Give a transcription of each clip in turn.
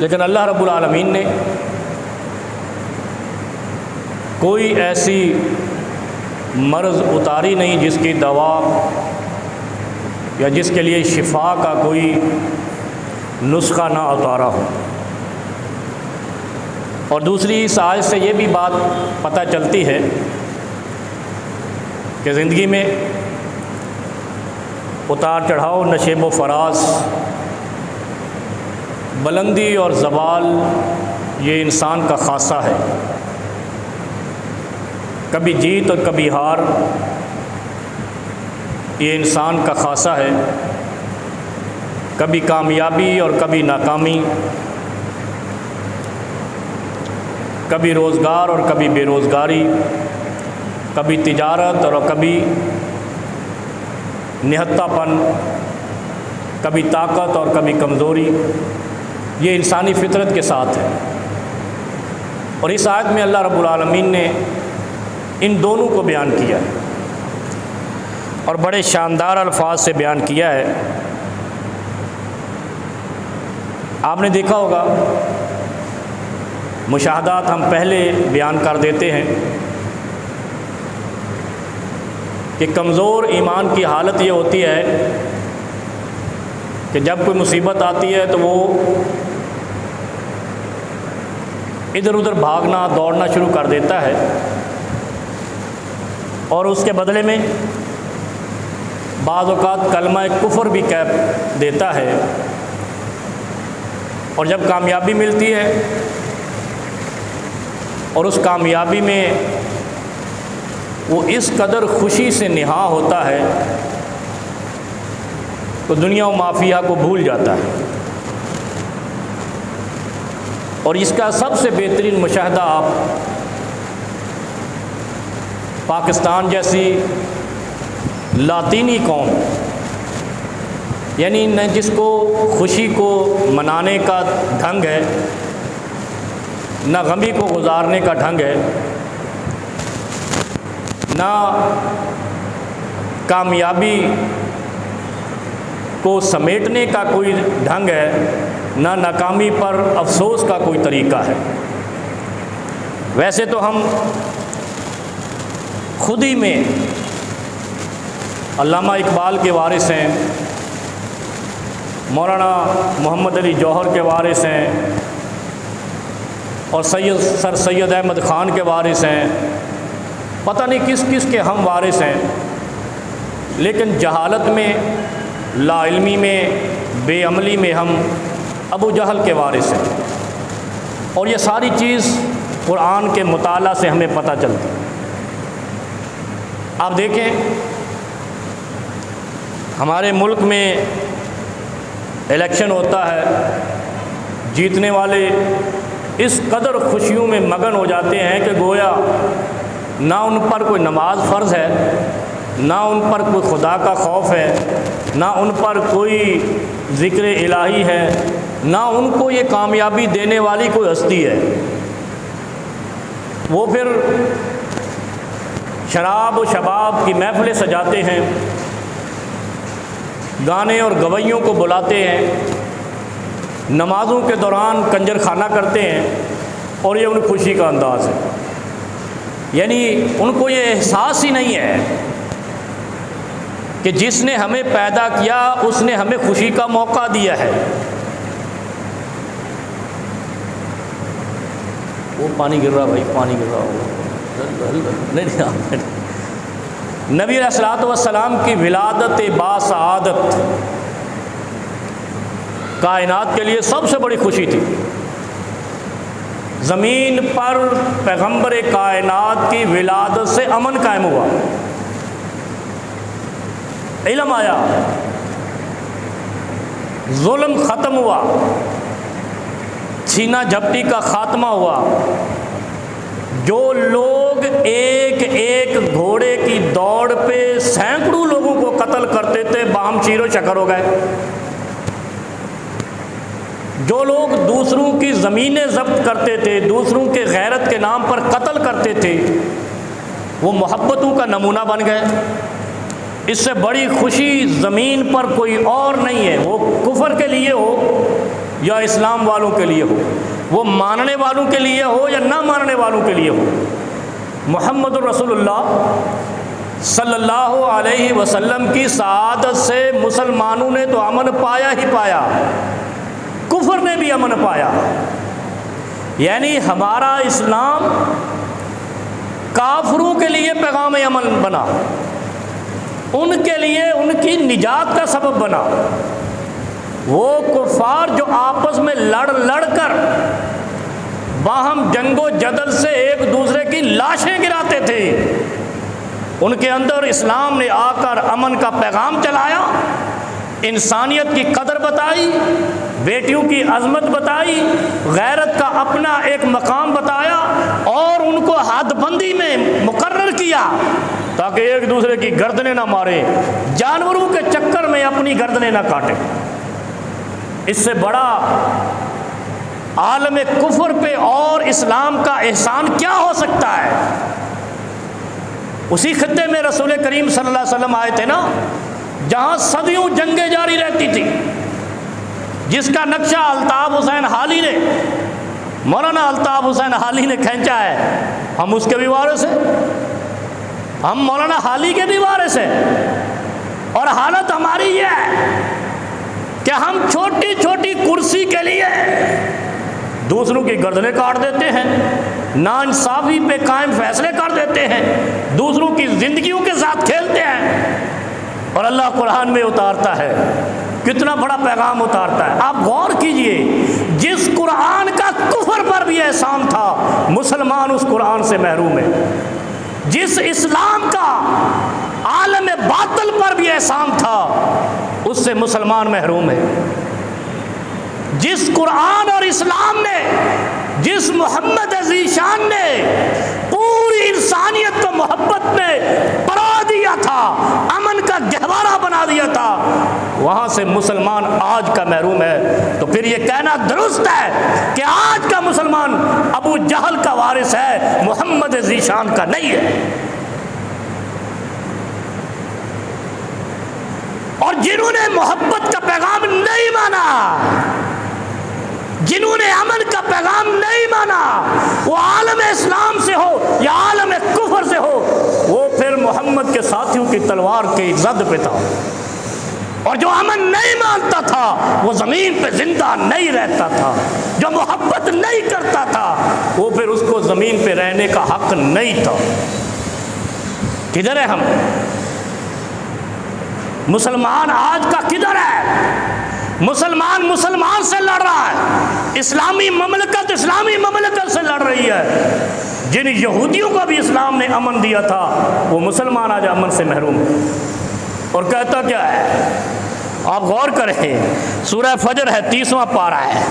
لیکن اللہ رب العالمین نے کوئی ایسی مرض اتاری نہیں جس کی دوا یا جس کے لیے شفا کا کوئی نسخہ نہ اتارا ہو۔ اور دوسری اس آیت سے یہ بھی بات پتہ چلتی ہے کہ زندگی میں اتار چڑھاؤ، نشیب و فراز، بلندی اور زوال یہ انسان کا خاصہ ہے۔ کبھی جیت اور کبھی ہار یہ انسان کا خاصہ ہے۔ کبھی کامیابی اور کبھی ناکامی، کبھی روزگار اور کبھی بے روزگاری، کبھی تجارت اور کبھی نہتہ پن، کبھی طاقت اور کبھی کمزوری، یہ انسانی فطرت کے ساتھ ہے۔ اور اس آیت میں اللہ رب العالمین نے ان دونوں کو بیان کیا ہے اور بڑے شاندار الفاظ سے بیان کیا ہے۔ آپ نے دیکھا ہوگا، مشاہدات ہم پہلے بیان کر دیتے ہیں کہ کمزور ایمان کی حالت یہ ہوتی ہے کہ جب کوئی مصیبت آتی ہے تو وہ ادھر ادھر بھاگنا دوڑنا شروع کر دیتا ہے، اور اس کے بدلے میں بعض اوقات کلمہ کفر بھی کہہ دیتا ہے، اور جب کامیابی ملتی ہے اور اس کامیابی میں وہ اس قدر خوشی سے نہا ہوتا ہے تو دنیا و مافیہ کو بھول جاتا ہے۔ اور اس کا سب سے بہترین مشاہدہ آپ پاکستان جیسی لاطینی قوم، یعنی نہ جس کو خوشی کو منانے کا ڈھنگ ہے، نہ غمی کو گزارنے کا ڈھنگ ہے، نہ کامیابی کو سمیٹنے کا کوئی ڈھنگ ہے، نہ ناکامی پر افسوس کا کوئی طریقہ ہے۔ ویسے تو ہم خود ہی میں علامہ اقبال کے وارث ہیں، مولانا محمد علی جوہر کے وارث ہیں، اور سر سید احمد خان کے وارث ہیں، پتہ نہیں کس کس کے ہم وارث ہیں، لیکن جہالت میں، لا علمی میں، بے عملی میں ہم ابو جہل کے وارث ہیں۔ اور یہ ساری چیز قرآن کے مطالعہ سے ہمیں پتہ چلتی ہے۔ آپ دیکھیں، ہمارے ملک میں الیکشن ہوتا ہے، جیتنے والے اس قدر خوشیوں میں مگن ہو جاتے ہیں کہ گویا نہ ان پر کوئی نماز فرض ہے، نہ ان پر کوئی خدا کا خوف ہے، نہ ان پر کوئی ذکر الہی ہے، نہ ان کو یہ کامیابی دینے والی کوئی ہستی ہے۔ وہ پھر شراب و شباب کی محفلیں سجاتے ہیں، گانے اور گویوں کو بلاتے ہیں، نمازوں کے دوران کنجر خانہ کرتے ہیں، اور یہ ان خوشی کا انداز ہے۔ یعنی ان کو یہ احساس ہی نہیں ہے کہ جس نے ہمیں پیدا کیا اس نے ہمیں خوشی کا موقع دیا ہے۔ وہ پانی گر رہا بھائی، پانی گر رہا ہو نہیں۔ نبی علیہ الصلوۃ والسلام کی ولادت باسعادت کائنات کے لیے سب سے بڑی خوشی تھی۔ زمین پر پیغمبر کائنات کی ولادت سے امن قائم ہوا، علم آیا، ظلم ختم ہوا، چھینا جھپٹی کا خاتمہ ہوا۔ جو لوگ ایک ایک گھوڑے کی دوڑ پہ سینکڑوں لوگوں کو قتل کرتے تھے، باہم چیر و چکر ہو گئے۔ جو لوگ دوسروں کی زمینیں ضبط کرتے تھے، دوسروں کے غیرت کے نام پر قتل کرتے تھے، وہ محبتوں کا نمونہ بن گئے۔ اس سے بڑی خوشی زمین پر کوئی اور نہیں ہے، وہ کفر کے لیے ہو یا اسلام والوں کے لیے ہو، وہ ماننے والوں کے لیے ہو یا نہ ماننے والوں کے لیے ہو، محمد الرسول اللہ صلی اللہ علیہ وسلم کی سعادت سے مسلمانوں نے تو امن پایا ہی پایا، کفر نے بھی امن پایا۔ یعنی ہمارا اسلام کافروں کے لیے پیغام امن بنا، ان کے لیے ان کی نجات کا سبب بنا۔ وہ کفار جو آپس میں لڑ کر باہم جنگ و جدل سے ایک دوسرے کی لاشیں گراتے تھے، ان کے اندر اسلام نے آ کر امن کا پیغام چلایا، انسانیت کی قدر بتائی، بیٹیوں کی عظمت بتائی، غیرت کا اپنا ایک مقام بتایا، اور ان کو حد بندی میں مقرر کیا تاکہ ایک دوسرے کی گردنیں نہ ماریں، جانوروں کے چکر میں اپنی گردنیں نہ کاٹیں۔ اس سے بڑا عالم کفر پہ اور اسلام کا احسان کیا ہو سکتا ہے؟ اسی خطے میں رسول کریم صلی اللہ علیہ وسلم آئے تھے نا، جہاں صدیوں جنگیں جاری رہتی تھی، جس کا نقشہ الطاف حسین حالی نے، مولانا الطاف حسین حالی نے کھینچا ہے۔ ہم اس کے بھی وارث ہیں، ہم مولانا حالی کے بھی وارث ہیں، اور حالت ہماری یہ ہے کہ ہم چھوٹی چھوٹی کرسی کے لیے دوسروں کی گردنیں کاٹ دیتے ہیں، ناانصافی پہ قائم فیصلے کر دیتے ہیں، دوسروں کی زندگیوں کے ساتھ کھیلتے ہیں، اور اللہ قرآن میں اتارتا ہے، کتنا بڑا پیغام اتارتا ہے۔ آپ غور کیجئے، جس قرآن کا کفر پر بھی احسان تھا، مسلمان اس قرآن سے محروم ہے۔ جس اسلام کا عالم باطل پر بھی احسان تھا، اس سے مسلمان محروم ہے۔ جس قرآن اور اسلام نے، جس محمد عزیز شان نے پوری انسانیت کو محبت میں پرا دیا تھا، امن کا گہوارہ بنا دیا تھا، وہاں سے مسلمان آج کا محروم ہے۔ تو پھر یہ کہنا درست ہے کہ آج کا مسلمان ابو جہل کا وارث ہے، محمد عزیز شان کا نہیں ہے۔ اور جنہوں نے محبت کا پیغام نہیں مانا، جنہوں نے امن کا پیغام نہیں مانا، وہ عالم اسلام سے ہو یا عالم کفر سے ہو، وہ پھر محمد کے ساتھیوں کی تلوار کی زد پہ تھا۔ اور جو امن نہیں مانتا تھا وہ زمین پہ زندہ نہیں رہتا تھا، جو محبت نہیں کرتا تھا وہ پھر اس کو زمین پہ رہنے کا حق نہیں تھا۔ کدھر ہے ہم؟ مسلمان آج کا کدھر ہے؟ مسلمان مسلمان سے لڑ رہا ہے، اسلامی مملکت سے لڑ رہی ہے۔ جن یہودیوں کو بھی اسلام نے امن دیا تھا، وہ مسلمان آج امن سے محروم ہے۔ اور کہتا کیا ہے؟ آپ غور کریں، سورہ فجر ہے، 30واں پارہ ہے،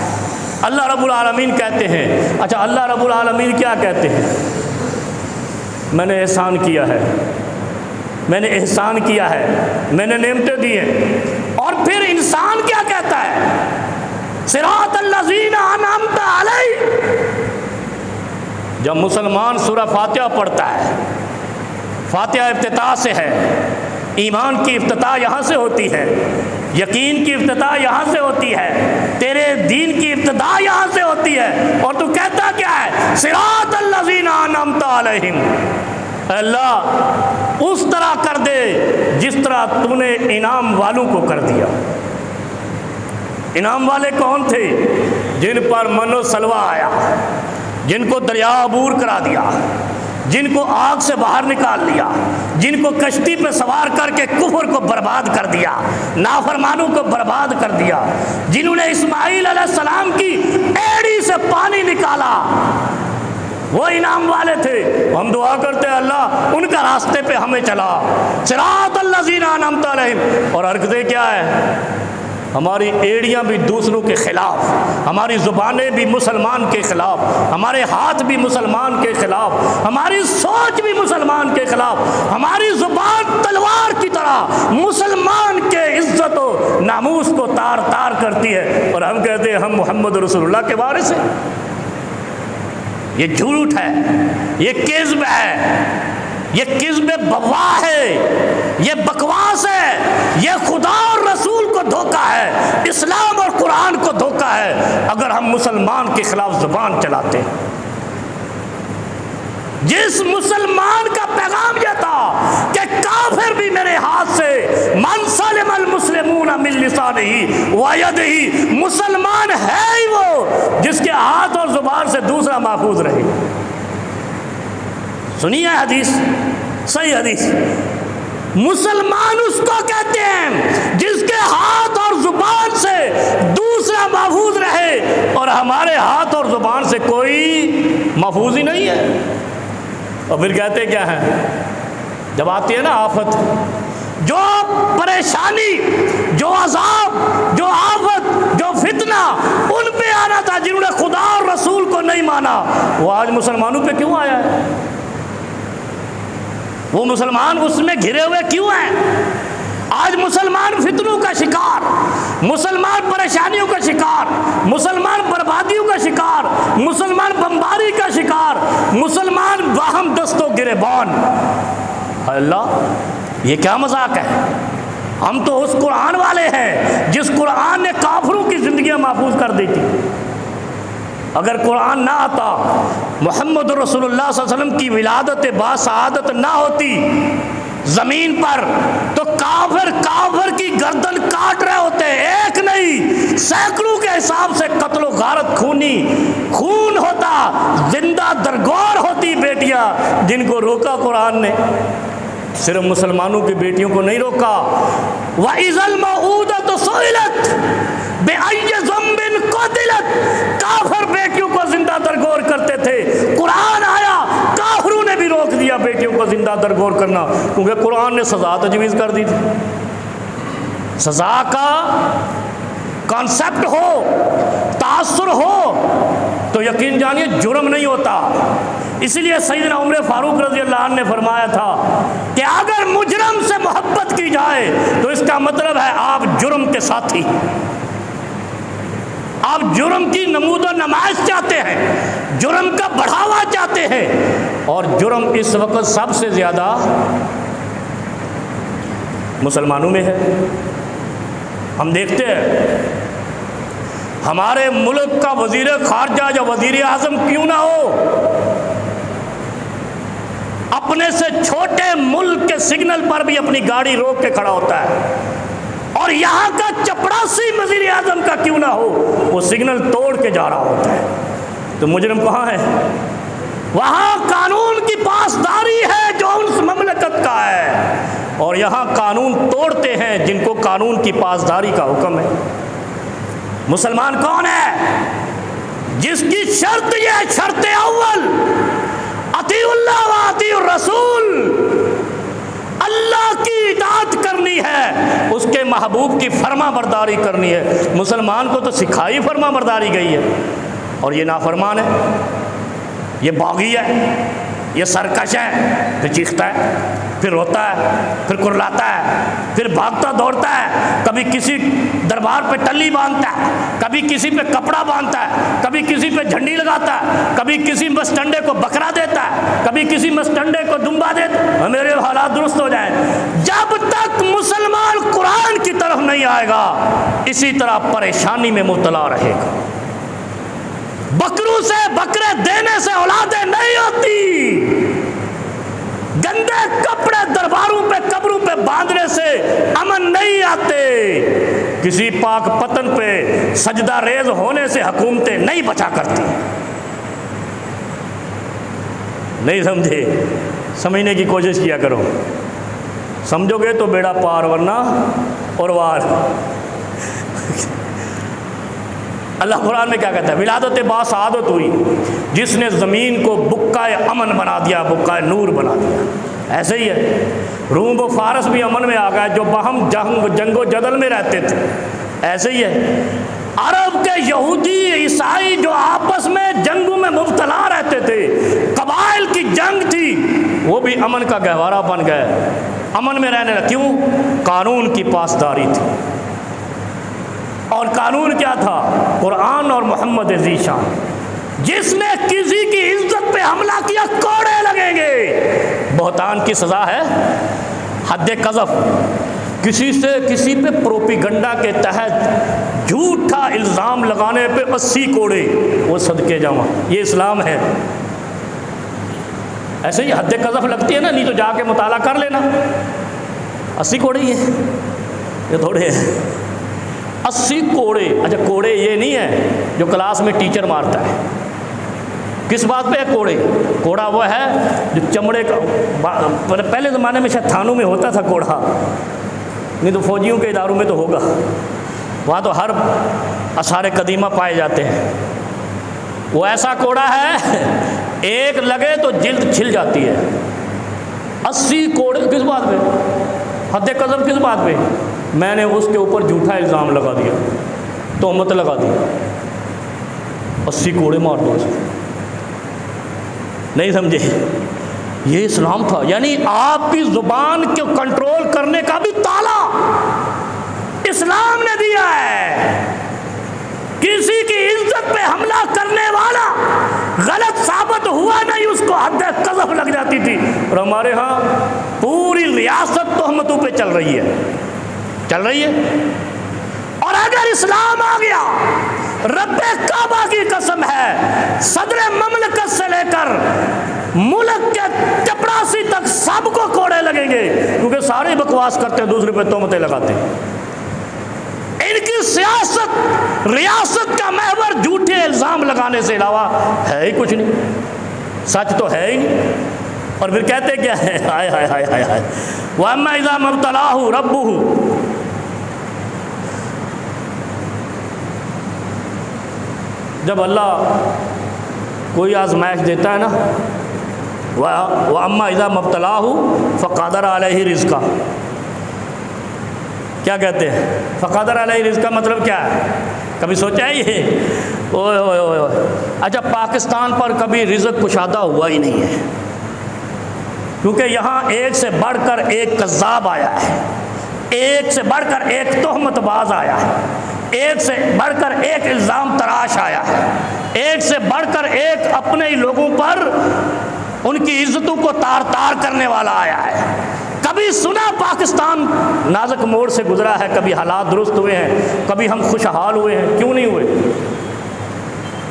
اللہ رب العالمین کہتے ہیں، اچھا اللہ رب العالمین کیا کہتے ہیں؟ میں نے احسان کیا ہے، میں نے احسان کیا ہے، میں نے نعمتیں دی ہیں۔ اور پھر انسان کیا کہتا ہے؟ صراط الذین انعمت علیہم۔ جب مسلمان سورہ فاتحہ پڑھتا ہے، فاتحہ افتتاح سے ہے، ایمان کی افتتاح یہاں سے ہوتی ہے، یقین کی افتتاح یہاں سے ہوتی ہے، تیرے دین کی ابتدا یہاں سے ہوتی ہے، اور تو کہتا کیا ہے؟ صراط الذین انعمت علیہم۔ اللہ اس طرح کر دے جس طرح تو نے انعام والوں کو کر دیا۔ انعام والے کون تھے؟ جن پر من و سلوہ آیا، جن کو دریا عبور کرا دیا، جن کو آگ سے باہر نکال لیا، جن کو کشتی پہ سوار کر کے کفر کو برباد کر دیا، نافرمانوں کو برباد کر دیا، جنہوں نے اسماعیل علیہ السلام کی ایڑی سے پانی نکالا، وہ انعام والے تھے۔ ہم دعا کرتے ہیں اللہ ان کا راستے پہ ہمیں چلا، صراط الذین انعمت علیہم۔ اور حرکتیں کیا ہے؟ ہماری ایڑیاں بھی دوسروں کے خلاف، ہماری زبانیں بھی مسلمان کے خلاف، ہمارے ہاتھ بھی مسلمان کے خلاف، ہماری سوچ بھی مسلمان کے خلاف، ہماری زبان تلوار کی طرح مسلمان کے عزت و ناموس کو تار تار کرتی ہے، اور ہم کہتے ہیں ہم محمد رسول اللہ کے وارث ہیں۔ یہ جھوٹ ہے، یہ کذب ہے۔ یہ کذب بواہ ہے، یہ بکواس ہے، یہ خدا اور رسول کو دھوکہ ہے، اسلام اور قرآن کو دھوکہ ہے اگر ہم مسلمان کے خلاف زبان چلاتے ہیں۔ جس مسلمان کا پیغام یہ تھا کہ کافر بھی میرے ہاتھ سے، من سلم المسلمون من لسانہ ویدہ، مسلمان ہے ہی وہ جس کے ہاتھ اور زبان سے دوسرا محفوظ رہے۔ سنیے حدیث، صحیح حدیث، مسلمان اس کو کہتے ہیں جس کے ہاتھ اور زبان سے دوسرا محفوظ رہے، اور ہمارے ہاتھ اور زبان سے کوئی محفوظ ہی نہیں ہے۔ اور پھر کہتے کیا ہیں جب آتی ہے نا آفت، جو پریشانی، جو عذاب، جو آفت، جو فتنہ ان پہ آنا تھا جنہوں نے خدا اور رسول کو نہیں مانا، وہ آج مسلمانوں پہ کیوں آیا ہے؟ وہ مسلمان اس میں گھرے ہوئے کیوں ہیں؟ آج مسلمان فتنوں کا شکار، مسلمان پریشانیوں کا شکار، مسلمان بربادیوں کا شکار، مسلمان بمباری کا شکار، مسلمان واہم دست و گریبان۔ اللہ، یہ کیا مذاق ہے؟ ہم تو اس قرآن والے ہیں جس قرآن نے کافروں کی زندگیاں محفوظ کر دی تھی۔ اگر قرآن نہ آتا، محمد رسول اللہ صلی اللہ علیہ وسلم کی ولادت باسعادت نہ ہوتی زمین پر، تو کافر کی گردن کاٹ رہے ہوتے، ایک نہیں سینکڑوں کے حساب سے قتل و غارت، خون ہوتا، زندہ درگور ہوتی بیٹیاں، جن کو روکا قرآن نے۔ صرف مسلمانوں کی بیٹیوں کو نہیں روکا، وَإِذَا الْمَوْءُودَةُ سُئِلَتْ بِأَيِّ ذَنبٍ قُتِلَتْ، کافر بیٹیوں کو زندہ درگور کرتے تھے، قرآن آیا، کافروں نے بھی روک دیا بیٹیوں کو زندہ درگور کرنا، کیونکہ قرآن نے سزا تجویز کر دی تھی۔ سزا کا کانسیپٹ ہو، تاثر ہو تو یقین جانیے جرم نہیں ہوتا۔ اسی لیے سیدنا عمر فاروق رضی اللہ عنہ نے فرمایا تھا کہ اگر مجرم سے محبت کی جائے تو اس کا مطلب ہے آپ جرم کے ساتھی، آپ جرم کی نمود و نمائش چاہتے ہیں، جرم کا بڑھاوا چاہتے ہیں، اور جرم اس وقت سب سے زیادہ مسلمانوں میں ہے۔ ہم دیکھتے ہیں ہمارے ملک کا وزیر خارجہ یا وزیر اعظم کیوں نہ ہو، اپنے سے چھوٹے ملک کے سگنل پر بھی اپنی گاڑی روک کے کھڑا ہوتا ہے، اور یہاں کا چپڑاسی وزیر اعظم کا کیوں نہ ہو وہ سگنل توڑ کے جا رہا ہوتا ہے۔ تو مجرم کہاں ہے؟ وہاں قانون کی پاسداری ہے جو اس مملکت کا ہے، اور یہاں قانون توڑتے ہیں جن کو قانون کی پاسداری کا حکم ہے۔ مسلمان کون ہے؟ جس کی شرط یہ ہے، شرط اول اطیع اللہ و اطیع الرسول، اللہ کی اطاعت کرنی ہے، اس کے محبوب کی فرما برداری کرنی ہے۔ مسلمان کو تو سکھائی فرما برداری گئی ہے، اور یہ نافرمان ہے، یہ باغی ہے، یہ سرکش ہے، پھر چیختا ہے، پھر روتا ہے، پھر کرلاتا ہے، پھر بھاگتا دوڑتا ہے، کبھی کسی دربار پہ ٹلی باندھتا ہے، کبھی کسی پہ کپڑا باندھتا ہے، کبھی کسی پہ جھنڈی لگاتا ہے، کبھی کسی مسٹنڈے کو بکرا دیتا ہے، کبھی کسی مسٹنڈے کو دمبا دیتا ہے۔ میرے حالات درست ہو جائیں، جب تک مسلمان قرآن کی طرف نہیں آئے گا اسی طرح پریشانی میں مبتلا رہے گا۔ بکروں سے بکرے دینے سے اولادیں نہیں ہوتی، گندے کپڑے درباروں پہ قبروں پہ باندھنے سے امن نہیں آتے، کسی پاک پتن پہ سجدہ ریز ہونے سے حکومتیں نہیں بچا کرتی۔ نہیں سمجھے؟ سمجھنے کی کوشش کیا کرو، سمجھو گے تو بیڑا پار، ورنہ اور وار۔ اللہ قرآن میں کیا کہتا ہے؟ ولادت باسعادت ہوئی جس نے زمین کو بکائے امن بنا دیا، بکائے نور بنا دیا۔ ایسے ہی ہے، روم و فارس بھی امن میں آ گئے جو باہم جنگ و جدل میں رہتے تھے۔ ایسے ہی ہے، عرب کے یہودی عیسائی جو آپس میں جنگوں میں مبتلا رہتے تھے، قبائل کی جنگ تھی، وہ بھی امن کا گہوارہ بن گئے، امن میں رہنے لگے۔ کیوں؟ قانون کی پاسداری تھی۔ اور قانون کیا تھا؟ قرآن اور محمد ذیشان۔ جس نے کسی کی عزت پہ حملہ کیا کوڑے لگیں گے، بہتان کی سزا ہے حد قذف، کسی پہ پروپیگنڈا کے تحت جھوٹا الزام لگانے پہ 80 کوڑے، وہ صدقے جاواں، یہ اسلام ہے۔ ایسے ہی حد قذف لگتی ہے نا، نہیں تو جا کے مطالعہ کر لینا، 80 کوڑے ہی ہیں، یہ تھوڑے ہیں 80 کوڑے۔ اچھا کوڑے یہ نہیں ہے جو کلاس میں ٹیچر مارتا ہے، کس بات پہ ہے کوڑے؟ کوڑا وہ ہے جو چمڑے کا، پہلے زمانے میں شاید تھانوں میں ہوتا تھا کوڑا، نہیں تو فوجیوں کے اداروں میں تو ہوگا، وہاں تو ہر آثار قدیمہ پائے جاتے ہیں۔ وہ ایسا کوڑا ہے ایک لگے تو جلد چھل جاتی ہے۔ 80 کوڑے کس بات پہ؟ حد قذف کس بات پہ؟ میں نے اس کے اوپر جھوٹا الزام لگا دیا، تہمت لگا دی، 80 کوڑے مار دو اسے۔ نہیں سمجھے؟ یہ اسلام تھا، یعنی آپ کی زبان کو کنٹرول کرنے کا بھی تالا اسلام نے دیا ہے۔ کسی کی عزت پہ حملہ کرنے والا غلط ثابت ہوا نہیں، اس کو حد قذف لگ جاتی تھی، اور ہمارے ہاں پوری ریاست تہمتوں پہ چل رہی ہے۔ اور اگر اسلام آ گیا، رب کعبہ کی قسم ہے، صدر مملکت سے لے کر ملک کے چپراسی تک سب کو کوڑے لگیں گے، کیونکہ سارے بکواس کرتے ہیں، دوسرے پہ تہمتیں لگاتے ہیں۔ ان کی سیاست ریاست کا محور جھوٹے الزام لگانے سے علاوہ ہے ہی کچھ نہیں، سچ تو ہے ہی نہیں۔ اور پھر کہتے کیا ہے؟ ہائے ہائے ہائے ہائے ہائے، وَأَمَّا إِذَا مَا ابْتَلَاهُ رَبُّهُ، جب اللہ کوئی آزمائش دیتا ہے نا، وَأَمَّا إِذَا مَا ابْتَلَاهُ فَقَدَرَ عَلَيْهِ رِزْقَهُ، کیا کہتے ہیں؟ فقدر علیہ رزق کا مطلب کیا ہے؟ کبھی سوچا ہے یہ؟ اوئے اوئے اوئے، اچھا پاکستان پر کبھی رزق کشادہ ہوا ہی نہیں ہے، کیونکہ یہاں ایک سے بڑھ کر ایک کذاب آیا ہے، ایک سے بڑھ کر ایک تہمت باز آیا ہے، ایک سے بڑھ کر ایک الزام تراش آیا ہے، ایک سے بڑھ کر ایک اپنے ہی لوگوں پر ان کی عزتوں کو تار تار کرنے والا آیا ہے۔ کبھی سنا پاکستان نازک موڑ سے گزرا ہے، کبھی حالات درست ہوئے ہیں، کبھی ہم خوشحال ہوئے ہیں، کیوں نہیں ہوئے؟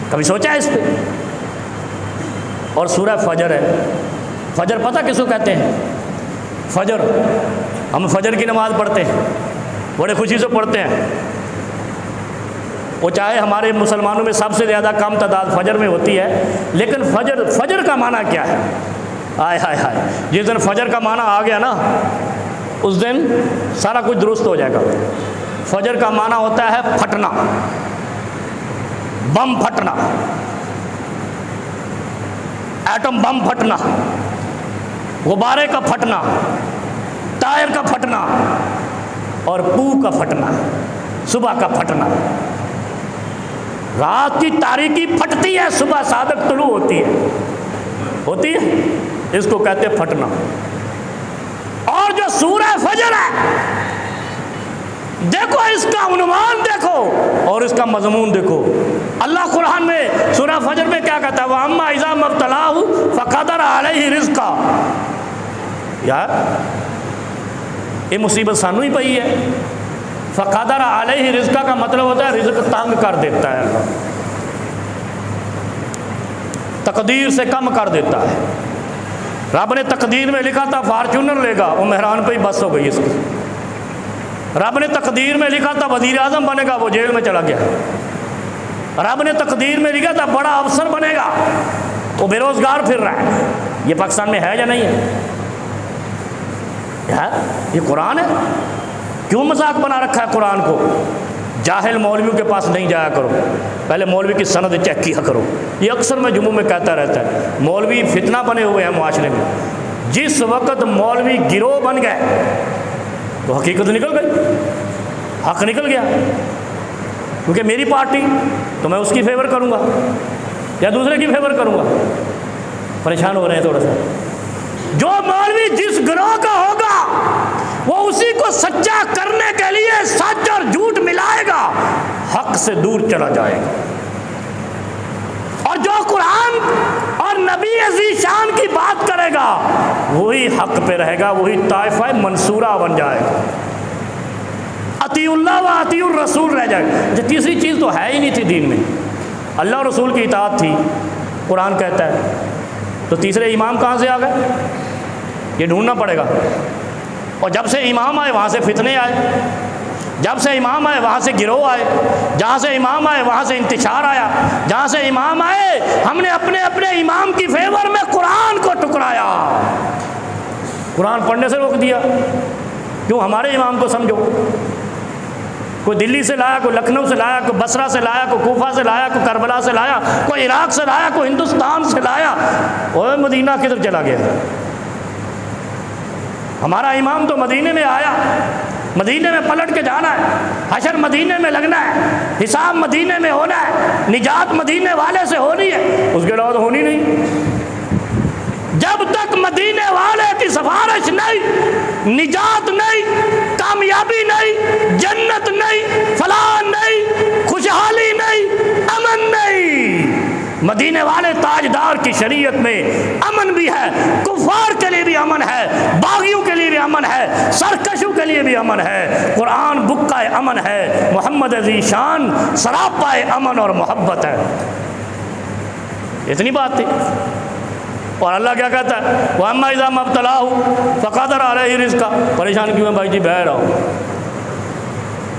کبھی سوچا ہے اس پہ؟ اور سورہ فجر ہے، فجر پتہ کس کو کہتے ہیں؟ فجر، ہم فجر کی نماز پڑھتے ہیں، بڑے خوشی سے پڑھتے ہیں، وہ چاہے ہمارے مسلمانوں میں سب سے زیادہ کم تعداد فجر میں ہوتی ہے، لیکن فجر کا معنی کیا ہے؟ آئے ہائے ہائے، جس دن فجر کا معنی آ گیا نا، اس دن سارا کچھ درست ہو جائے گا۔ فجر کا معنی ہوتا ہے پھٹنا، بم پھٹنا، ایٹم بم پھٹنا، غبارے کا پھٹنا، ٹائر کا پھٹنا، اور پو کا پھٹنا، صبح کا پھٹنا۔ رات کی تاریکی پھٹتی ہے، صبح صادق طلوع ہوتی ہے، اس کو کہتے ہیں پھٹنا۔ اور جو سورہ فجر ہے، دیکھو اس کا عنوان دیکھو اور اس کا مضمون دیکھو۔ اللہ قرآن میں سورہ فجر میں کیا کہتا ہے؟ وَأَمَّا إِذَا مَا ابْتَلَاهُ فَقَدَرَ عَلَيْهِ رِزْقَهُ، یار یہ مصیبت سانو ہی پئی ہے۔ فَقَدَرَ عَلَيْهِ رِزْقَهُ کا مطلب ہوتا ہے رزق تنگ کر دیتا ہے، اللہ تقدیر سے کم کر دیتا ہے۔ رب نے تقدیر میں لکھا تھا فارچونر لے گا، وہ مہران پہ ہی بس ہو گئی اس کی۔ رب نے تقدیر میں لکھا تھا وزیر اعظم بنے گا، وہ جیل میں چلا گیا۔ رب نے تقدیر میں لکھا تھا بڑا افسر بنے گا، وہ بے روزگار پھر رہا ہے۔ یہ پاکستان میں ہے یا نہیں ہے؟ یار یہ قرآن ہے، کیوں مذاق بنا رکھا ہے قرآن کو؟ جاہل مولویوں کے پاس نہیں جایا کرو، پہلے مولوی کی سند چیک کیا کرو۔ یہ اکثر میں جمعوں میں کہتا رہتا ہے، مولوی فتنہ بنے ہوئے ہیں معاشرے میں۔ جس وقت مولوی گروہ بن گئے تو حقیقت نکل گئی، حق نکل گیا، کیونکہ میری پارٹی تو میں اس کی فیور کروں گا یا دوسرے کی فیور کروں گا۔ پریشان ہو رہے ہیں تھوڑا سا۔ جو مولوی جس گروہ کا ہوگا وہ اسی کو سچا کرنے کے لیے سچ اور جھوٹ ملائے گا، حق سے دور چلا جائے گا۔ اور جو قرآن اور نبی عزیز شان کی بات کرے گا وہی حق پہ رہے گا، وہی طائفہ منصورہ بن جائے گا، اطیع اللہ و اطیع الرسول رہ جائے گا۔ جو تیسری چیز تو ہے ہی نہیں تھی دین میں، اللہ اور رسول کی اطاعت تھی، قرآن کہتا ہے، تو تیسرے امام کہاں سے آ گئے؟ یہ ڈھونڈنا پڑے گا۔ اور جب سے امام آئے وہاں سے فتنے آئے، جب سے امام آئے وہاں سے گروہ آئے، جہاں سے امام آئے وہاں سے انتشار آیا، جہاں سے امام آئے ہم نے اپنے اپنے امام کی فیور میں قرآن کو ٹکرایا، قرآن پڑھنے سے روک دیا۔ کیوں؟ ہمارے امام کو سمجھو، کوئی دلی سے لایا، کوئی لکھنؤ سے لایا، کوئی بصرہ سے لایا، کوئی کوفہ سے لایا، کوئی کربلا سے لایا، کوئی عراق سے لایا، کوئی ہندوستان سے لایا، اور مدینہ کدھر چلا گیا؟ ہمارا امام تو مدینے میں آیا، مدینے میں پلٹ کے جانا ہے، حشر مدینے میں لگنا ہے، حساب مدینے میں ہونا ہے، نجات مدینے والے سے ہونی ہے، اس کے علاوہ ہونی نہیں۔ جب تک مدینے والے کی سفارش نہیں، نجات نہیں، کامیابی نہیں، جنت نہیں، فلاح نہیں، خوشحالی نہیں، امن نہیں۔ مدینے والے تاجدار کی شریعت میں امن بھی ہے، کفار کے لیے بھی امن ہے، باغیوں کے لیے بھی امن ہے، سرکشوں کے لیے بھی امن ہے۔ قرآن بکا امن ہے، محمد عزیز شان سراپا امن اور محبت ہے۔ اتنی بات تھی۔ اور اللہ کیا کہتا ہے؟ وَأَمَّا إِذَا مَا ابْتَلَاهُ فَقَدَرَ عَلَيْهِ رِزْقَهُ۔ پریشان کیوں ہیں بھائی جی؟ بہہ رہا ہوں۔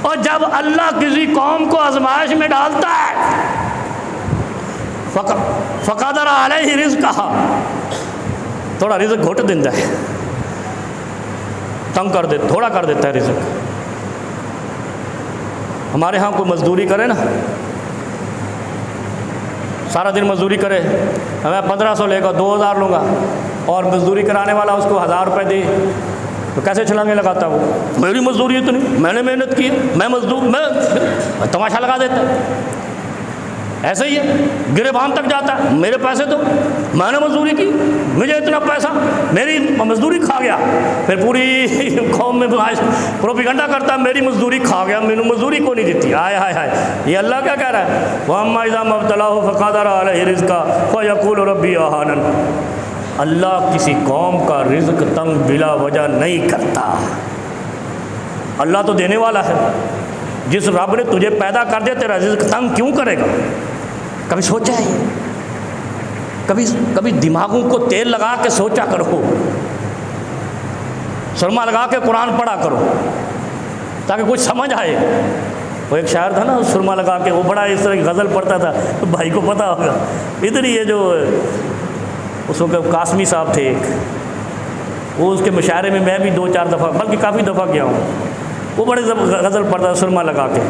اور جب اللہ کسی قوم کو آزمائش میں ڈالتا ہے فَقَدَرَ عَلَيْهِ رِزْقَهُ، تھوڑا رزق گھٹ دیتا ہے، تنگ کر دیتا، تھوڑا کر دیتا ہے رزق۔ ہمارے ہاں کوئی مزدوری کرے نا، سارا دن مزدوری کرے، میں 1500 لے گا، 2000 لوں گا، اور مزدوری کرانے والا اس کو 1000 روپے دے، تو کیسے چھلانگے لگاتا وہ؟ میری مزدوری اتنی، میں نے محنت کی ہے، میں مزدور، میں تماشا لگا دیتا ہے۔ ایسے ہی ہے، گریبان تک جاتا ہے، میرے پیسے تو میں نے مزدوری کی، مجھے اتنا پیسہ، میری مزدوری کھا گیا۔ پھر پوری قوم میں پروپیگنڈا کرتا ہے میری مزدوری کھا گیا، میں نے مزدوری کو نہیں دیتی۔ ہائے ہائے ہائے، یہ اللہ کیا کہہ رہا ہے؟ وَأَمَّا إِذَا مَا ابْتَلَاهُ فَقَدَرَ عَلَيْهِ رِزْقَهُ فَيَقُولُ رَبِّي أَهَانَنِ۔ اللہ کسی قوم کا رزق تنگ بلا وجہ نہیں کرتا۔ اللہ تو دینے والا ہے، جس رب نے تجھے پیدا کر دیا تیرا رزق تنگ کیوں کرے گا؟ کبھی سوچا ہے؟ کبھی دماغوں کو تیل لگا کے سوچا کرو، سرما لگا کے قرآن پڑھا کرو تاکہ کچھ سمجھ آئے۔ وہ ایک شاعر تھا نا، سرما لگا کے، وہ بڑا اس طرح کی غزل پڑھتا تھا، بھائی کو پتہ ہوگا، ادھر ہی ہے جو اس وقت قاسمی صاحب تھے ایک، وہ اس کے مشاعرے میں بھی 2-4 دفعہ بلکہ کافی دفعہ گیا ہوں، وہ بڑے غزل پڑھتا تھا سرما لگا کے،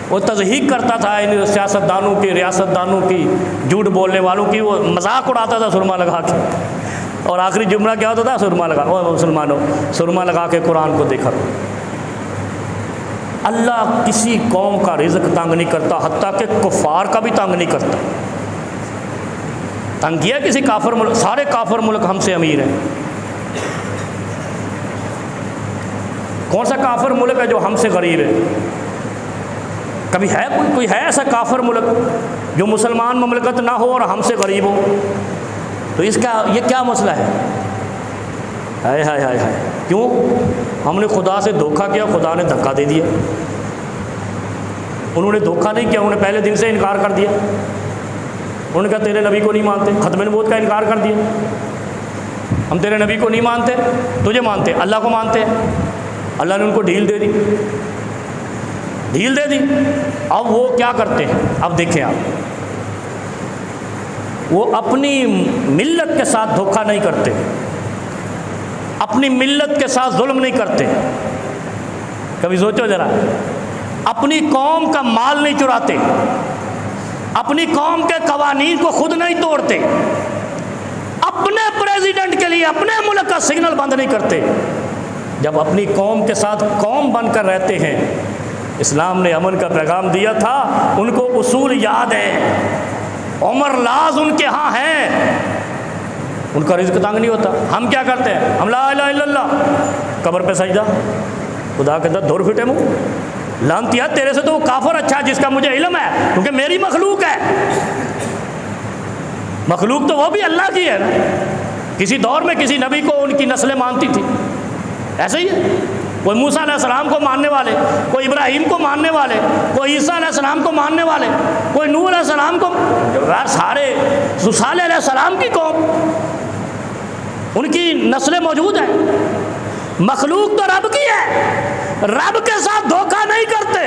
وہ تضحیق کرتا تھا ان سیاستدانوں کی، ریاست دانوں کی، جھوٹ بولنے والوں کی، وہ مذاق اڑاتا تھا سرما لگا کے، اور آخری جملہ کیا ہوتا تھا؟ سرما لگا، او مسلمانوں سرما لگا کے قرآن کو دیکھا۔ اللہ کسی قوم کا رزق تنگ نہیں کرتا، حتیٰ کہ کفار کا بھی تنگ نہیں کرتا۔ تنگ کیا کسی کافر ملک؟ سارے کافر ملک ہم سے امیر ہیں۔ کون سا کافر ملک ہے جو ہم سے غریب ہے؟ کبھی ہے کوئی ہے ایسا کافر ملک جو مسلمان مملکت نہ ہو اور ہم سے غریب ہو؟ تو اس کا یہ کیا مسئلہ ہے؟ ہائے ہائے ہائے ہائے، کیوں؟ ہم نے خدا سے دھوکہ کیا، خدا نے دھکا دے دیا۔ انہوں نے دھوکہ نہیں کیا، انہوں نے پہلے دن سے انکار کر دیا، انہوں نے کہا تیرے نبی کو نہیں مانتے، ختم نبوت کا انکار کر دیا، ہم تیرے نبی کو نہیں مانتے، تجھے مانتے، اللہ کو مانتے ہیں۔ اللہ نے ان کو ڈھیل دے دی، ڈھیل دے دی۔ اب وہ کیا کرتے ہیں؟ اب دیکھیں آپ، وہ اپنی ملت کے ساتھ دھوکہ نہیں کرتے، اپنی ملت کے ساتھ ظلم نہیں کرتے۔ کبھی سوچو ذرا، اپنی قوم کا مال نہیں چراتے، اپنی قوم کے قوانین کو خود نہیں توڑتے، اپنے پریزیڈنٹ کے لیے اپنے ملک کا سگنل بند نہیں کرتے۔ جب اپنی قوم کے ساتھ قوم بن کر رہتے ہیں، اسلام نے امن کا پیغام دیا تھا، ان کو اصول یاد ہے، عمر لاز ان کے ہاں ہیں، ان کا رزق تنگ نہیں ہوتا۔ ہم کیا کرتے ہیں؟ ہم لا الہ الا اللہ، قبر پہ سجدہ، خدا کے در دور پھٹے منہ، لعنتیا تیرے سے تو وہ کافر اچھا ہے جس کا مجھے علم ہے، کیونکہ میری مخلوق ہے۔ مخلوق تو وہ بھی اللہ کی ہے نا. کسی دور میں کسی نبی کو ان کی نسلیں مانتی تھی، ایسے ہی ہے. کوئی موسیٰ علیہ السلام کو ماننے والے، کوئی ابراہیم کو ماننے والے، کوئی عیسیٰ علیہ السلام کو ماننے والے، کوئی نوح علیہ السلام کو، سارے صالح علیہ السلام کی قوم، ان کی نسلیں موجود ہیں. مخلوق تو رب کی ہے، رب کے ساتھ دھوکہ نہیں کرتے.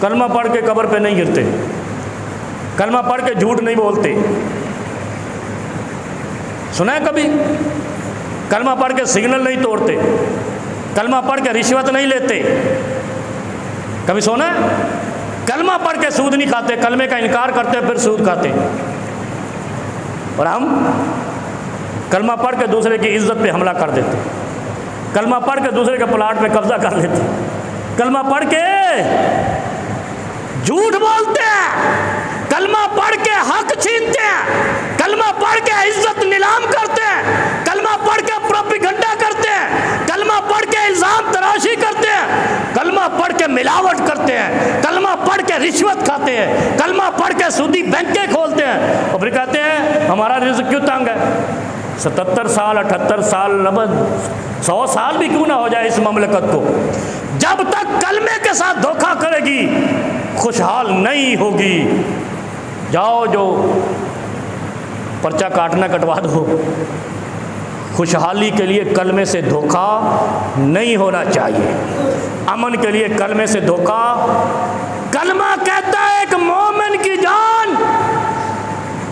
کلمہ پڑھ کے قبر پہ نہیں گرتے، کلمہ پڑھ کے جھوٹ نہیں بولتے. سنا ہے کبھی؟ کلمہ پڑھ کے سگنل نہیں توڑتے، کلمہ پڑھ کے رشوت نہیں لیتے. کبھی سنا ہے؟ کلمہ پڑھ کے سود نہیں کھاتے، کلمے کا انکار کرتے پھر سود کھاتے. اور ہم کلمہ پڑھ کے دوسرے کی عزت پہ حملہ کر دیتے، کلمہ پڑھ کے دوسرے کے پلاٹ پہ قبضہ کر لیتے، کلمہ پڑھ کے جھوٹ بولتے ہیں، کلمہ پڑھ کے حق چھینتے ہیں، کلمہ پڑھ کے عزت نیلام کرتے ہیں، کلمہ پڑھ کے پروپیگنڈا کرتے ہیں، کلمہ پڑھ کے الزام تراشی کرتے ہیں، کلمہ پڑھ کے ملاوٹ کرتے ہیں، کلمہ پڑھ کے رشوت کھاتے ہیں، کلمہ پڑھ کے سودی بینکیں کھولتے ہیں. اور پھر کہتے ہیں ہمارا رزق کیوں تنگ ہے. 77 سال 78 سال 100 سال بھی کیوں نہ ہو جائے اس مملکت کو، جب تک کلمے کے ساتھ دھوکہ کرے گی خوشحال نہیں ہوگی. جاؤ جو پرچہ کاٹنا کٹوا دو. خوشحالی کے لیے کلمے سے دھوکہ نہیں ہونا چاہیے، امن کے لیے کلمے سے دھوکہ. کلمہ کہتا ہے ایک مومن کی جان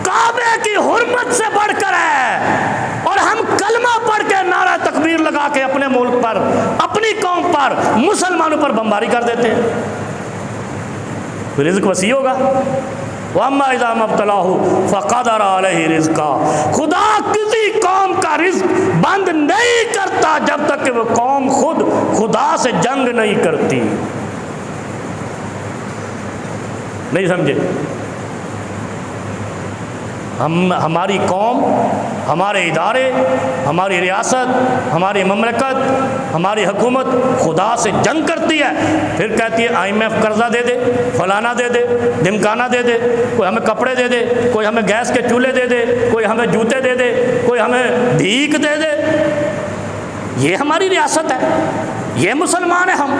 کعبے کی حرمت سے بڑھ کر ہے، اور ہم کلمہ پڑھ کے نعرہ تکبیر لگا کے اپنے ملک پر، اپنی قوم پر، مسلمانوں پر بمباری کر دیتے ہیں. رزق وسیع ہوگا. وَأَمَّا إِذَا مَا ابْتَلَاهُ فَقَدَرَ عَلَيْهِ رِزْقَهُ. خدا کسی قوم کا رزق بند نہیں کرتا جب تک کہ وہ قوم خود خدا سے جنگ نہیں کرتی. نہیں سمجھے؟ ہماری قوم، ہمارے ادارے، ہماری ریاست، ہماری مملکت، ہماری حکومت خدا سے جنگ کرتی ہے. پھر کہتی ہے IMF قرضہ دے دے، فلانا دے دے، دھمکانہ دے دے، کوئی ہمیں کپڑے دے دے، کوئی ہمیں گیس کے چولہے دے دے، کوئی ہمیں جوتے دے دے، کوئی ہمیں بھیک دے دے. یہ ہماری ریاست ہے، یہ مسلمان ہیں ہم.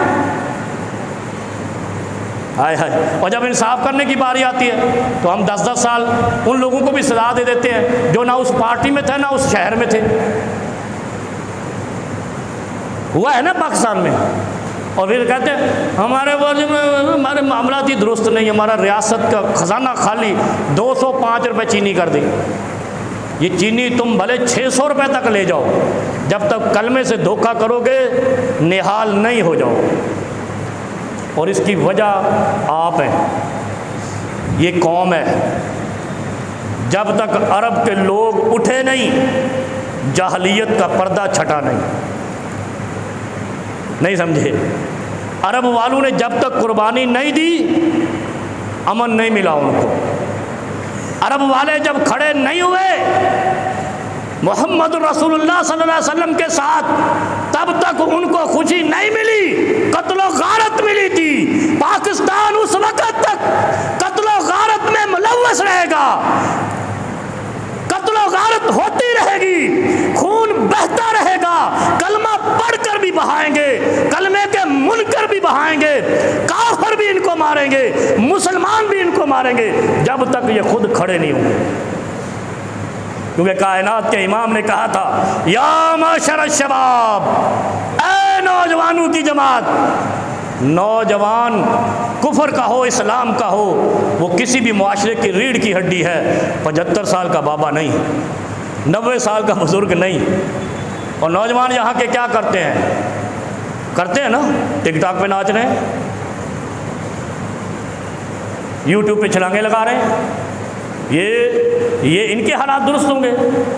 ہائے ہائے. اور جب انصاف کرنے کی باری آتی ہے تو ہم 10 سال ان لوگوں کو بھی سزا دے دیتے ہیں جو نہ اس پارٹی میں تھے نہ اس شہر میں تھے. ہوا ہے نا پاکستان میں. اور پھر کہتے ہیں ہمارے ہمارے معاملات ہی درست نہیں، ہمارا ریاست کا خزانہ خالی. 205 روپے چینی کر دی. یہ چینی تم بھلے 600 روپے تک لے جاؤ، جب تک کلمے سے دھوکہ کرو گے نہال نہیں ہو جاؤ. اور اس کی وجہ آپ ہیں، یہ قوم ہے. جب تک عرب کے لوگ اٹھے نہیں جاہلیت کا پردہ چھٹا نہیں سمجھے. عرب والوں نے جب تک قربانی نہیں دی امن نہیں ملا ان کو. عرب والے جب کھڑے نہیں ہوئے محمد رسول اللہ صلی اللہ علیہ وسلم کے ساتھ تب تک ان کو خوشی نہیں ملی، قتل و غارت ملی تھی. پاکستان اس وقت تک قتل و غارت میں ملوث رہے گا، قتل و غارت ہوتی رہے گی، خون بہتا رہے گا. کلمہ پڑھ کر بھی بہائیں گے، کلمے کے منکر بھی بہائیں گے، کافر بھی ان کو ماریں گے، مسلمان بھی ان کو ماریں گے، جب تک یہ خود کھڑے نہیں ہوں گے. کیونکہ کائنات کے امام نے کہا تھا یا معشر الشباب، اے نوجوانوں کی جماعت. نوجوان کفر کا ہو اسلام کا ہو وہ کسی بھی معاشرے کی ریڑھ کی ہڈی ہے. 75 سال کا بابا نہیں، 90 سال کا بزرگ نہیں. اور نوجوان یہاں کے کیا کرتے ہیں نا، ٹک ٹاک پہ ناچ رہے ہیں، یوٹیوب پہ چھلانگیں لگا رہے ہیں. یہ ان کے حالات درست ہوں گے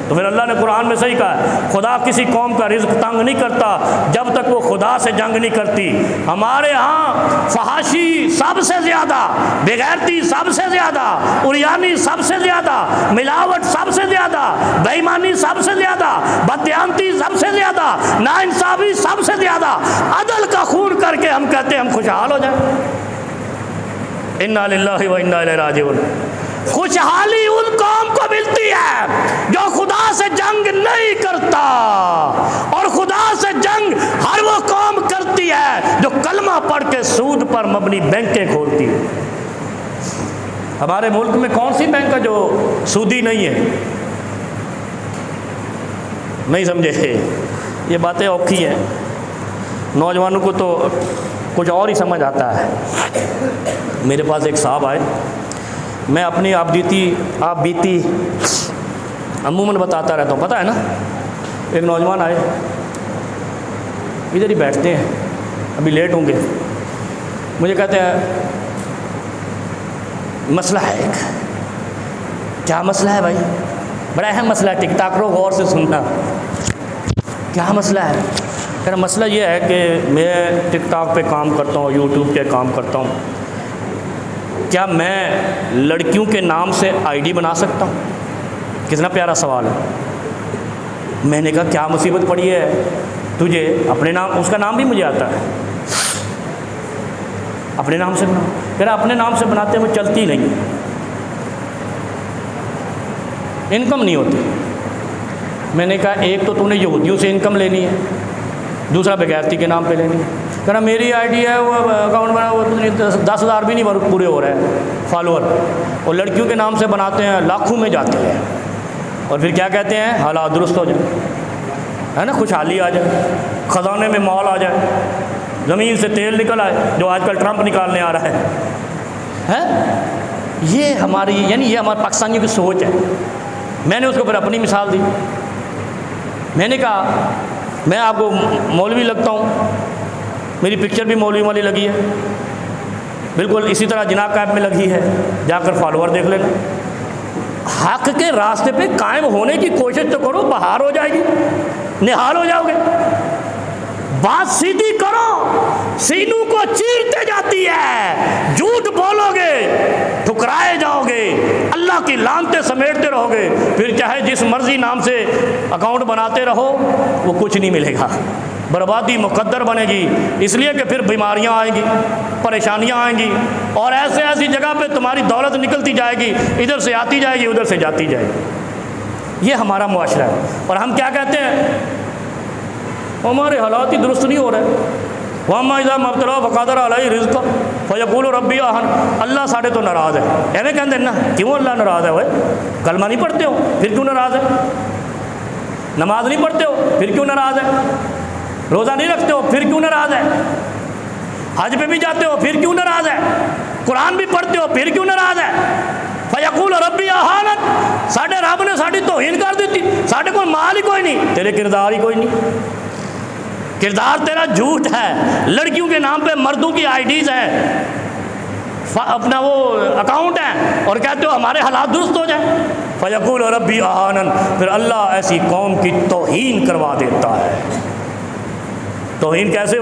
تو پھر اللہ نے قرآن میں صحیح کہا ہے خدا کسی قوم کا رزق تنگ نہیں کرتا جب تک وہ خدا سے جنگ نہیں کرتی. ہمارے ہاں فحاشی سب سے زیادہ، بغیرتی سب سے زیادہ، عریانی سب سے زیادہ، ملاوٹ سب سے زیادہ، بے ایمانی سب سے زیادہ، بددیانتی سب سے زیادہ، ناانصافی سب سے زیادہ. عدل کا خون کر کے ہم کہتے ہیں ہم خوشحال ہو جائیں. انا للہ و انا الیہ راجعون. خوشحالی ان قوم کو ملتی ہے جو خدا سے جنگ نہیں کرتا، اور خدا سے جنگ ہر وہ قوم کرتی ہے جو کلمہ پڑھ کے سود پر مبنی بینکیں کھولتی ہے۔ ہمارے ملک میں کون سی بینک ہے جو سودی نہیں ہے؟ نہیں سمجھے؟ یہ باتیں اوکھی ہیں، نوجوانوں کو تو کچھ اور ہی سمجھ آتا ہے۔ میرے پاس ایک صاحب آئے، میں اپنی آپ بیتی عموماً بتاتا رہتا ہوں، پتہ ہے نا۔ ایک نوجوان آئے، ادھر ہی بیٹھتے ہیں، ابھی لیٹ ہوں گے، مجھے کہتے ہیں مسئلہ ہے ایک۔ کیا مسئلہ ہے بھائی؟ بڑا اہم مسئلہ ہے، ٹک ٹاک رو، غور سے سننا۔ کیا مسئلہ ہے؟ کہہ رہا مسئلہ یہ ہے کہ میں ٹک ٹاک پہ کام کرتا ہوں، یوٹیوب پہ کام کرتا ہوں، کیا میں لڑکیوں کے نام سے آئی ڈی بنا سکتا ہوں؟ کتنا پیارا سوال ہے۔ میں نے کہا کیا مصیبت پڑی ہے تجھے؟ اپنے نام، اس کا نام بھی مجھے آتا ہے، اپنے نام سے بنا۔ کہہ رہا اپنے نام سے بناتے ہیں وہ چلتی نہیں، انکم نہیں ہوتی۔ میں نے کہا ایک تو نے یہودیوں سے انکم لینی ہے، دوسرا بغیرتی کے نام پہ لینی ہے۔ کہہ رہا میری آئی ڈی ہے، وہ اکاؤنٹ بنا، وہ 10,000 بھی نہیں پورے ہو رہے ہیں فالوور، اور لڑکیوں کے نام سے بناتے ہیں، لاکھوں میں جاتے ہیں، اور پھر کیا کہتے ہیں حالات درست ہو جائے، ہے نا، خوشحالی آ جائے، خزانے میں مال آ جائے، زمین سے تیل نکل آئے، جو آج کل ٹرمپ نکالنے آ رہا ہے۔ یہ ہماری، یعنی یہ ہمارے پاکستانیوں کی سوچ ہے۔ میں نے اس کو پھر اپنی مثال دی، میں نے کہا میں آپ کو مولوی لگتا ہوں، میری پکچر بھی مولوی والی لگی ہے، بالکل اسی طرح جناح کیپ میں لگی ہے، جا کر فالوور دیکھ لینا۔ حق کے راستے پہ قائم ہونے کی کوشش تو کرو، بہار ہو جائے گی، نہال ہو جاؤ گے۔ بات سیدھی کرو، سینوں کو چیرتے جاتی ہے، جھوٹ بولو گے ٹھکرائے جاؤ گے، اللہ کی لعنتیں سمیٹتے رہو گے، پھر چاہے جس مرضی نام سے اکاؤنٹ بناتے رہو وہ کچھ نہیں ملے گا، بربادی مقدر بنے گی۔ اس لیے کہ پھر بیماریاں آئیں گی، پریشانیاں آئیں گی، اور ایسی جگہ پہ تمہاری دولت نکلتی جائے گی، ادھر سے آتی جائے گی، ادھر سے جاتی جائے گی۔ یہ ہمارا معاشرہ ہے، اور ہم کیا کہتے ہیں؟ ہمارے حالات ہی درست نہیں ہو رہے۔ وَأَمَّا إِذَا مَا ابْتَلَاهُ فَقَدَرَ عَلَيْهِ رِزْقَهُ فَيَقُولُ رَبِّي أَهَانَ۔ اللہ ساڑھے تو ناراض ہے، ایویں کہتے ہیں نا، کیوں اللہ ناراض ہے؟ کلمہ نہیں پڑھتے ہو پھر کیوں ناراض ہے؟ نماز نہیں پڑھتے ہو پھر کیوں ناراض ہے؟ روزہ نہیں رکھتے ہو پھر کیوں ناراض ہے؟ حج پہ بھی جاتے ہو پھر کیوں ناراض ہے؟ قرآن بھی پڑھتے ہو پھر کیوں ناراض ہے؟ فَيَقُولُ رَبِّي أَهَانَ۔ ساڑھے رب نے ساڑھی توہین کر دیتی، ساڑھے کوئی مال ہی کوئی نہیں، تیرے کردار ہی کوئی نہیں، کردار تیرا جھوٹ ہے، لڑکیوں کے نام پہ مردوں کی آئی ڈیز ہیں، اپنا وہ اکاؤنٹ ہے، اور کہتے ہو ہمارے حالات درست ہو جائیں۔ فَيَقُولُ رَبِّي أَهَانَ۔ پھر اللہ ایسی قوم کی توہین کروا دیتا ہے۔ توہین کیسے